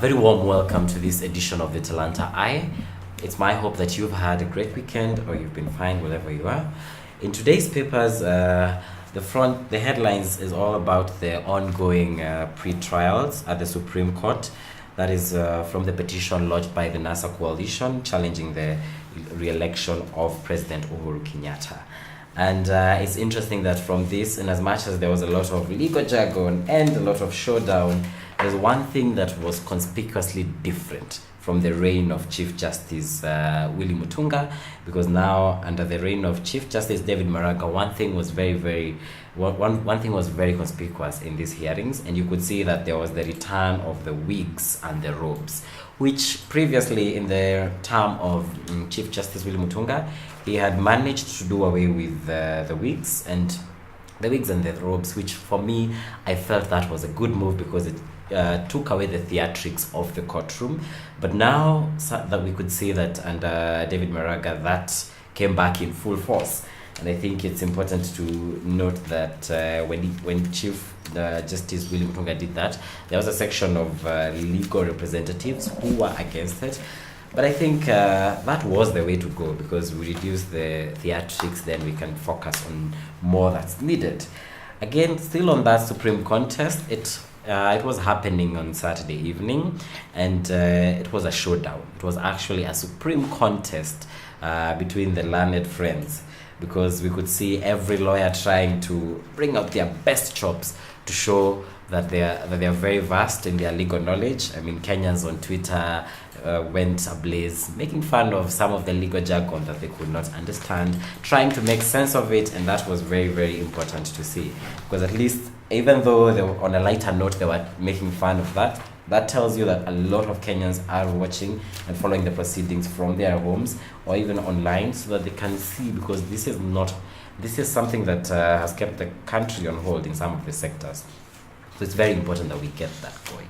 very warm welcome to this edition of the Talanta Eye. It's my hope that you've had a great weekend or you've been fine wherever you are. In today's papers, the headlines is all about the ongoing pre-trials at the Supreme Court. That is from the petition lodged by the NASA coalition challenging the re-election of President Uhuru Kenyatta. And it's interesting that from this, in as much as there was a lot of legal jargon and a lot of showdown, there's one thing that was conspicuously different from the reign of Chief Justice Willy Mutunga, because now under the reign of Chief Justice David Maraga, one thing was very conspicuous in these hearings, and you could see that there was the return of the wigs and the robes, which previously in the term of Chief Justice Willy Mutunga, he had managed to do away with the wigs and the robes, which for me, I felt that was a good move because it took away the theatrics of the courtroom. But now that we could see that under David Maraga, that came back in full force. And I think it's important to note that when Chief Justice Willy Mutunga did that, there was a section of legal representatives who were against it. But I think that was the way to go, because we reduce the theatrics, then we can focus on more that's needed. Again, still on that Supreme contest, it was happening on Saturday evening, and it was a showdown. It was actually a Supreme contest between the learned friends, because we could see every lawyer trying to bring out their best chops to show that they are very vast in their legal knowledge. I mean, Kenyans on Twitter went ablaze, making fun of some of the legal jargon that they could not understand, trying to make sense of it, and that was very important to see. Because at least, even though they were on a lighter note, they were making fun of that. That tells you that a lot of Kenyans are watching and following the proceedings from their homes or even online, so that they can see, because this is something that has kept the country on hold in some of the sectors. So it's very important that we get that going.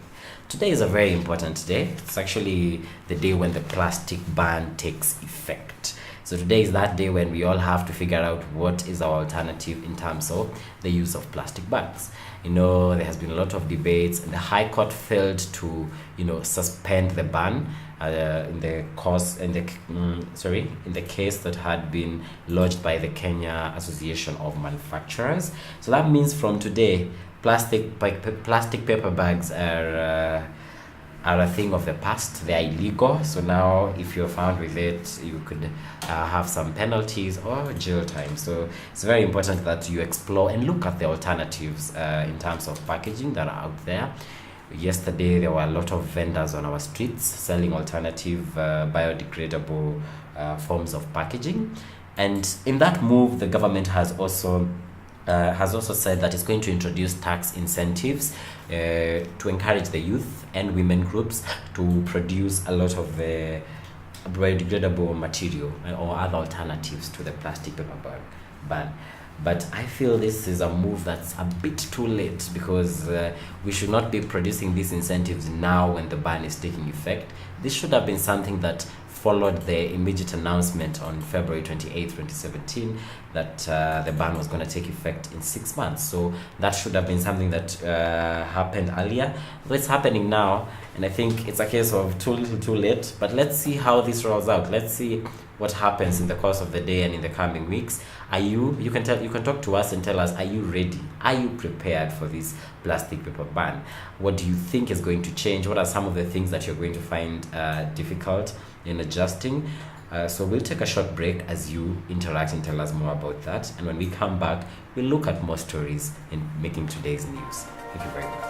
Today is a very important day. It's actually the day when the plastic ban takes effect. So today is that day when we all have to figure out what is our alternative in terms of the use of plastic bags. You know, there has been a lot of debates, and the High Court failed to, suspend the ban in the case that had been lodged by the Kenya Association of Manufacturers. So that means from today, plastic paper bags are a thing of the past. They are illegal. So now, if you're found with it, you could have some penalties or jail time. So it's very important that you explore and look at the alternatives in terms of packaging that are out there. Yesterday, there were a lot of vendors on our streets selling alternative biodegradable forms of packaging. And in that move, the government has also said that it's going to introduce tax incentives to encourage the youth and women groups to produce a lot of the biodegradable material or other alternatives to the plastic paper ban. But I feel this is a move that's a bit too late, because we should not be producing these incentives now when the ban is taking effect. This should have been something that followed the immediate announcement on February 28, 2017, that the ban was going to take effect in 6 months. So that should have been something that happened earlier. But it's happening now, and I think it's a case of too little, too late. But let's see how this rolls out. Let's see what happens in the course of the day and in the coming weeks. You can talk to us and tell us, are you ready? Are you prepared for this plastic paper ban? What do you think is going to change? What are some of the things that you're going to find difficult in adjusting? So we'll take a short break as you interact and tell us more about that. And when we come back, we'll look at more stories in making today's news. Thank you very much.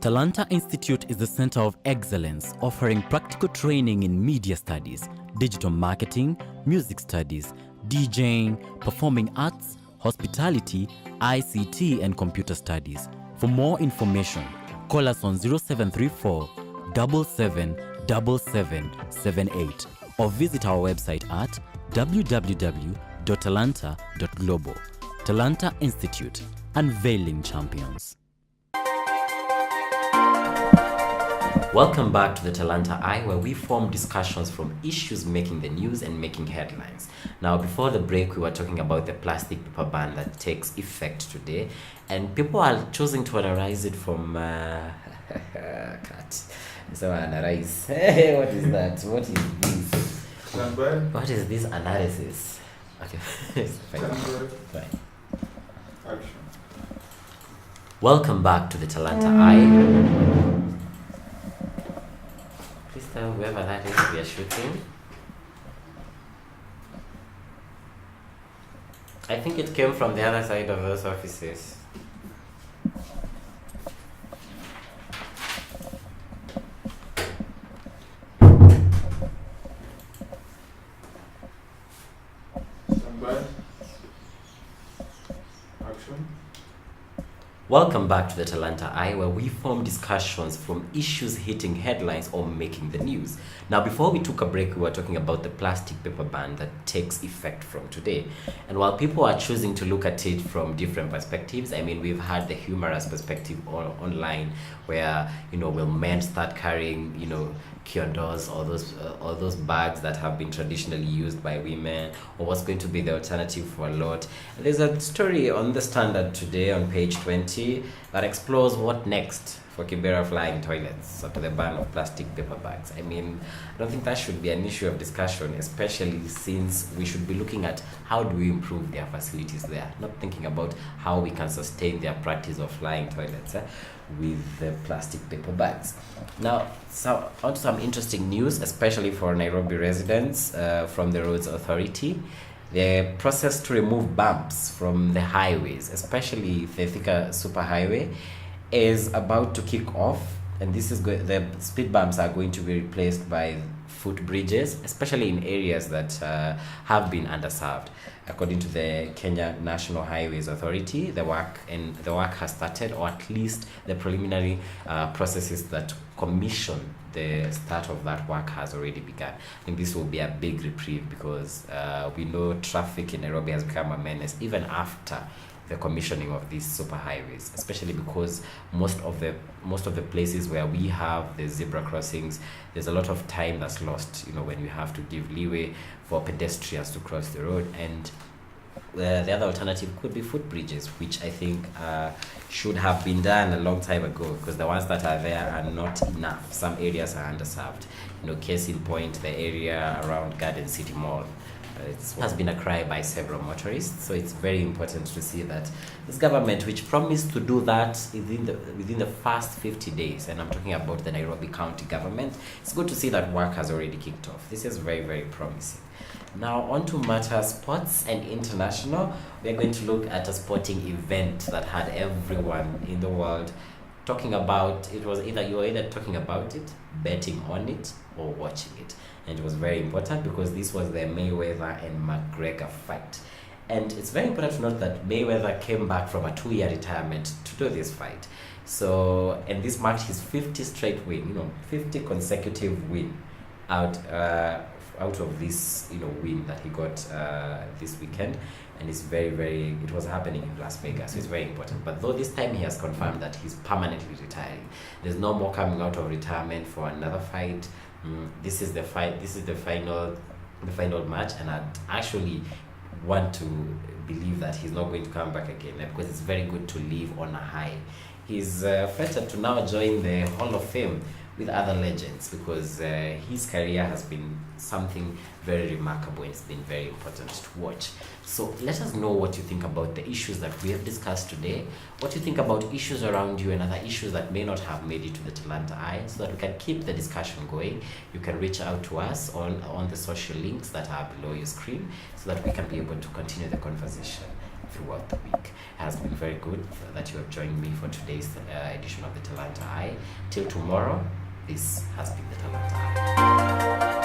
Talanta Institute is the center of excellence, offering practical training in media studies, digital marketing, music studies, DJing, performing arts, hospitality, ICT, and computer studies. For more information, call us on 0734 777778 or visit our website at www.talanta.global. Talanta Institute, unveiling champions. Welcome back to the Talanta Eye, where we form discussions from issues making the news and making headlines. Now, before the break, we were talking about the plastic paper ban that takes effect today, and people are choosing to analyze it from cut. So analyze. Hey, what is that? What is this? What is this analysis? Okay, fine. Fine. Action. Welcome back to the Talanta Eye. Please tell whoever that is we are shooting. I think it came from the other side of those offices. Standby. Action. Welcome back to the Talanta Eye, where we form discussions from issues hitting headlines or making the news. Now, before we took a break, we were talking about the plastic paper ban that takes effect from today. And while people are choosing to look at it from different perspectives, I mean, we've had the humorous perspective online where, will men start carrying, kiondos or those bags that have been traditionally used by women, or what's going to be the alternative for a lot. And there's a story on the Standard today on page 20 that explores what next for Kibera flying toilets after the ban of plastic paper bags. I mean, I don't think that should be an issue of discussion, especially since we should be looking at how do we improve their facilities there, not thinking about how we can sustain their practice of flying toilets with the plastic paper bags. Now, so on to some interesting news, especially for Nairobi residents from the Roads Authority. The process to remove bumps from the highways, especially the Thika Superhighway, is about to kick off, and this is the speed bumps are going to be replaced by footbridges, especially in areas that have been underserved. According to the Kenya National Highways Authority, the work has started, or at least the preliminary processes that commission the start of that work has already begun. I think this will be a big reprieve because we know traffic in Nairobi has become a menace even after the commissioning of these superhighways, especially because most of the places where we have the zebra crossings, there's a lot of time that's lost, when you have to give leeway for pedestrians to cross the road. And the other alternative could be footbridges, which I think should have been done a long time ago, because the ones that are there are not enough. Some areas are underserved. Case in point, the area around Garden City Mall. It has been a cry by several motorists, so it's very important to see that this government, which promised to do that within the first 50 days, and I'm talking about the Nairobi County government, it's good to see that work has already kicked off. This is very, very promising. Now, on to matter sports and international. We're going to look at a sporting event that had everyone in the world talking about. It was you were either talking about it, betting on it, or watching it. And it was very important because this was the Mayweather and McGregor fight. And it's very important to note that Mayweather came back from a 2-year retirement to do this fight. So, and this marked his 50 straight win, 50 consecutive win out of this, win that he got this weekend. And it's it was happening in Las Vegas, so it's very important. But though this time he has confirmed that he's permanently retiring, there's no more coming out of retirement for another fight. This is the fight. This is the final match, and I actually want to believe that he's not going to come back again, because it's very good to leave on a high. He's fated to now join the Hall of Fame with other legends, because his career has been something very remarkable. It's been very important to watch. So let us know what you think about the issues that we have discussed today, what you think about issues around you and other issues that may not have made it to the Talanta Eye, so that we can keep the discussion going. You can reach out to us on the social links that are below your screen, so that we can be able to continue the conversation throughout the week. It has been very good that you have joined me for today's edition of the Talanta Eye. Till tomorrow, this has been the Talanta Eye.